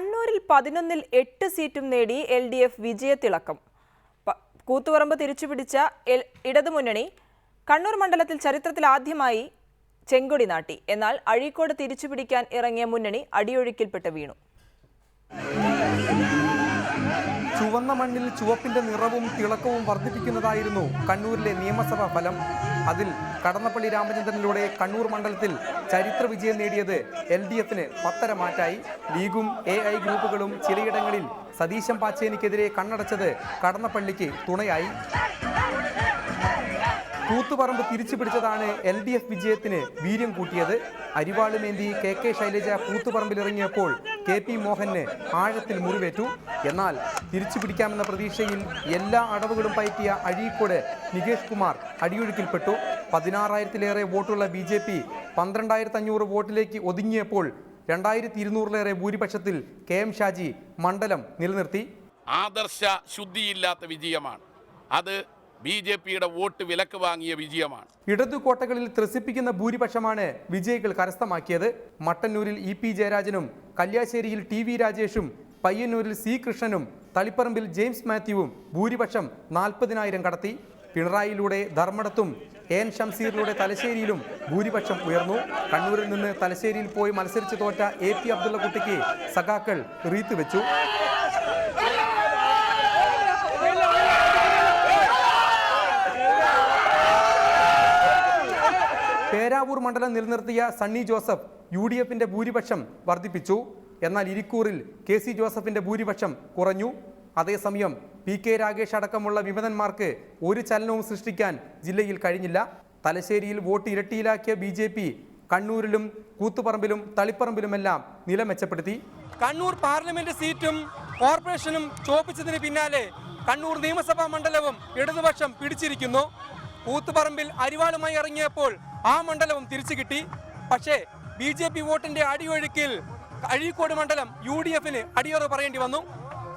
കണ്ണൂരിൽ 11-ൽ 8 സീറ്റും നേടി LDF വിജയത്തിളക്കം. കൂത്തുപറമ്പ് തിരിച്ചുപിടിച്ച ഇടതുമുന്നണി കണ്ണൂർ മണ്ഡലത്തിൽ ചരിത്രത്തിൽ ആദ്യമായി ചെങ്കൊടി നാട്ടി. എന്നാൽ അഴീക്കോട് തിരിച്ചുപിടിക്കാൻ ഇറങ്ങിയ മുന്നണി അടിയൊഴുക്കിൽപ്പെട്ട് വീണു. ചുവന്ന മണ്ണിൽ ചുവപ്പിന്റെ നിറവും തിളക്കവും വർദ്ധിപ്പിക്കുന്നതായിരുന്നു കണ്ണൂരിലെ നിയമസഭാ ഫലം. അതിൽ കടന്നപ്പള്ളി രാമചന്ദ്രനിലൂടെ കണ്ണൂർ മണ്ഡലത്തിൽ ചരിത്ര വിജയം നേടിയത് LDFന് 10 മാറ്റായി. ലീഗും AI ഗ്രൂപ്പുകളും ചിലയിടങ്ങളിൽ സതീശൻ പാച്ചേനിക്കെതിരെ കണ്ണടച്ചത് കടന്നപ്പള്ളിക്ക് തുണയായി. കൂത്തുപറമ്പ് തിരിച്ചുപിടിച്ചതാണ് LDF വിജയത്തിന് വീര്യം കൂട്ടിയത്. അരിവാളുമേന്തി KK ശൈലജ കൂത്തുപറമ്പിലിറങ്ങിയപ്പോൾ KP മോഹന് ആഴത്തിൽ മുറിവേറ്റു. എന്നാൽ തിരിച്ചുപിടിക്കാമെന്ന പ്രതീക്ഷയിൽ എല്ലാ അടവുകളും പയറ്റിയ അഴീക്കോട് നികേഷ് കുമാർ അടിയൊഴുക്കിൽപ്പെട്ടു. 16,000-ലേറെ വോട്ടുള്ള BJP 12,500 വോട്ടിലേക്ക് ഒതുങ്ങിയപ്പോൾ 2,200-ലേറെ ഭൂരിപക്ഷത്തിൽ KM ഷാജി മണ്ഡലം നിലനിർത്തി. ആദർശ ശുദ്ധിയില്ലാത്ത വിജയമാണ് അത്. BJPയുടെ വോട്ട് വിലക്ക് വാങ്ങിയ വിജയമാണ്. ഇടതു കോട്ടകളിൽ ത്രസിപ്പിക്കുന്ന ഭൂരിപക്ഷമാണ് വിജയികൾ കരസ്ഥമാക്കിയത്. മട്ടന്നൂരിൽ EP ജയരാജനും കല്യാശ്ശേരിയിൽ TV രാജേഷും പയ്യന്നൂരിൽ C കൃഷ്ണനും തളിപ്പറമ്പിൽ ജെയിംസ് മാത്യുവും ഭൂരിപക്ഷം 40,000 കടത്തി. പിണറായിയിലൂടെ ധർമ്മടത്തും AN ഷംസീറിലൂടെ തലശ്ശേരിയിലും ഭൂരിപക്ഷം ഉയർന്നു. കണ്ണൂരിൽ നിന്ന് തലശ്ശേരിയിൽ പോയി മത്സരിച്ച് തോറ്റ AP അബ്ദുള്ളക്കുട്ടിക്ക് സഖാക്കൾ റീത്ത് വെച്ചു. പേരാവൂർ മണ്ഡലം നിലനിർത്തിയ സണ്ണി ജോസഫ് UDFന്റെ ഭൂരിപക്ഷം വർദ്ധിപ്പിച്ചു. എന്നാൽ ഇരിക്കൂറിൽ KC ജോസഫിന്റെ ഭൂരിപക്ഷം കുറഞ്ഞു. അതേസമയം PK രാഗേഷ് അടക്കമുള്ള വിമതന്മാർക്ക് ഒരു ചലനവും സൃഷ്ടിക്കാൻ ജില്ലയിൽ കഴിഞ്ഞില്ല. തലശ്ശേരിയിൽ വോട്ട് ഇരട്ടിയിലാക്കിയ BJP കണ്ണൂരിലും കൂത്തുപറമ്പിലും തളിപ്പറമ്പിലുമെല്ലാം നില മെച്ചപ്പെടുത്തി. കണ്ണൂർ പാർലമെന്റ് സീറ്റും കോർപ്പറേഷനും ചോപ്പിച്ചതിന് പിന്നാലെ കണ്ണൂർ നിയമസഭാ മണ്ഡലവും ഇടതുപക്ഷം പിടിച്ചിരിക്കുന്നു. കൂത്തുപറമ്പിൽ അരിവാളുമായി ഇറങ്ങിയപ്പോൾ ആ മണ്ഡലവും തിരിച്ചു കിട്ടി. പക്ഷേ BJP വോട്ടിന്റെ അടിയൊഴുക്കിൽ അഴീക്കോട് മണ്ഡലം UDFന് അടിയറവ് പറയേണ്ടി വന്നു.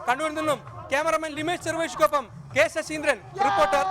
കണ്ണൂരിൽ നിന്നും ക്യാമറമാൻ ലിമേഷ് ചെറുവേഷിക്കൊപ്പം K ശശീന്ദ്രൻ, റിപ്പോർട്ടർ.